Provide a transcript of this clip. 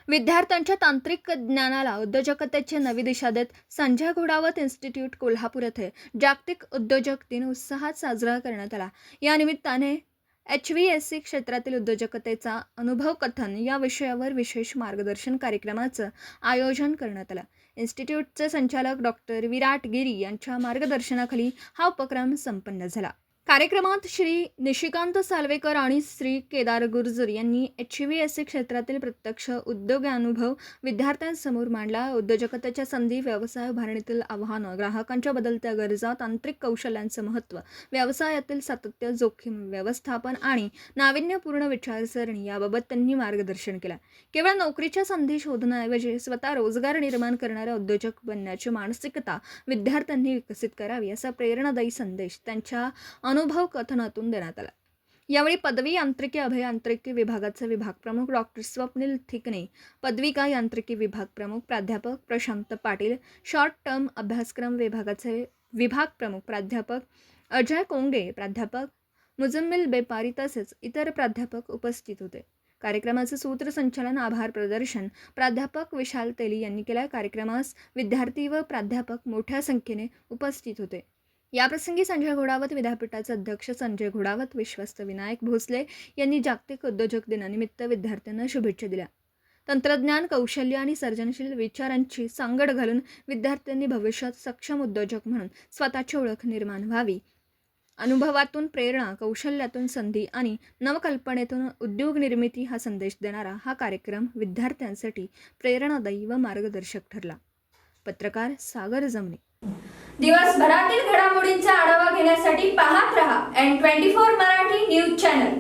विद्यार्थ्यांच्या तांत्रिक ज्ञानाला उद्योजकतेची नवी दिशा देत संजय घोडावत इन्स्टिट्यूट कोल्हापूर येथे जागतिक उद्योजक दिन उत्साहात साजरा करण्यात आला। या निमित्ताने HVAC क्षेत्रातील उद्योजकतेचा अनुभव कथन या विषयावर विशेष मार्गदर्शन कार्यक्रमाचं आयोजन करण्यात आलं। इन्स्टिट्यूटचे संचालक डॉक्टर विराट गिरी यांच्या मार्गदर्शनाखाली हा उपक्रम संपन्न झाला। कार्यक्रमात श्री निशिकांत सालवेकर आणि श्री केदार गुर्जर यांनी HVAC क्षेत्रातील प्रत्यक्ष उद्योगानुभव विद्यार्थ्यांसमोर मांडला। उद्योजकतेच्या संधी, व्यवसाय उभारणीतील आव्हानं, ग्राहकांच्या बदलत्या गरजा, तांत्रिक कौशल्यांचं महत्त्व, व्यवसायातील सातत्य, जोखीम व्यवस्थापन आणि नाविन्यपूर्ण विचारसरणी याबाबत त्यांनी मार्गदर्शन केलं। केवळ नोकरीच्या संधी शोधण्याऐवजी स्वतः रोजगार निर्माण करणाऱ्या उद्योजक बनण्याची मानसिकता विद्यार्थ्यांनी विकसित करावी असा प्रेरणादायी संदेश त्यांच्या अनुभव कथनातून देण्यात आला। यावेळी पदवी यांत्रिकी अभियांत्रिकी विभागाचे विभाग प्रमुख डॉक्टर स्वप्नील थिकणे, पदविका यांत्रिकी विभाग प्रमुख प्राध्यापक प्रशांत पाटील, शॉर्ट टर्म अभ्यासक्रम विभागाचे विभाग प्रमुख प्राध्यापक अजय कोंगे, प्राध्यापक मुजम्मिल बेपारी तसेच इतर प्राध्यापक उपस्थित होते। कार्यक्रमाचे सूत्रसंचालन आभार प्रदर्शन प्राध्यापक विशाल तेली यांनी केले। कार्यक्रमास विद्यार्थी व प्राध्यापक मोठ्या संख्येने उपस्थित होते। याप्रसंगी संजय घोडावत विद्यापीठाचे अध्यक्ष संजय घोडावत, विश्वस्त विनायक भोसले यांनी जागतिक उद्योजक दिनानिमित्त विद्यार्थ्यांना शुभेच्छा दिल्या। तंत्रज्ञान, कौशल्य आणि सर्जनशील विचारांची सांगड घालून विद्यार्थ्यांनी भविष्यात सक्षम उद्योजक म्हणून स्वतःची ओळख निर्माण व्हावी। अनुभवातून प्रेरणा, कौशल्यातून संधी आणि नवकल्पनेतून उद्योग निर्मिती हा संदेश देणारा हा कार्यक्रम विद्यार्थ्यांसाठी प्रेरणादायी व मार्गदर्शक ठरला। पत्रकार सागर जमने। दिवसभरातील घडामोडींचा आढावा घेण्यासाठी पाहत रहा N24 मराठी न्यूज चॅनल।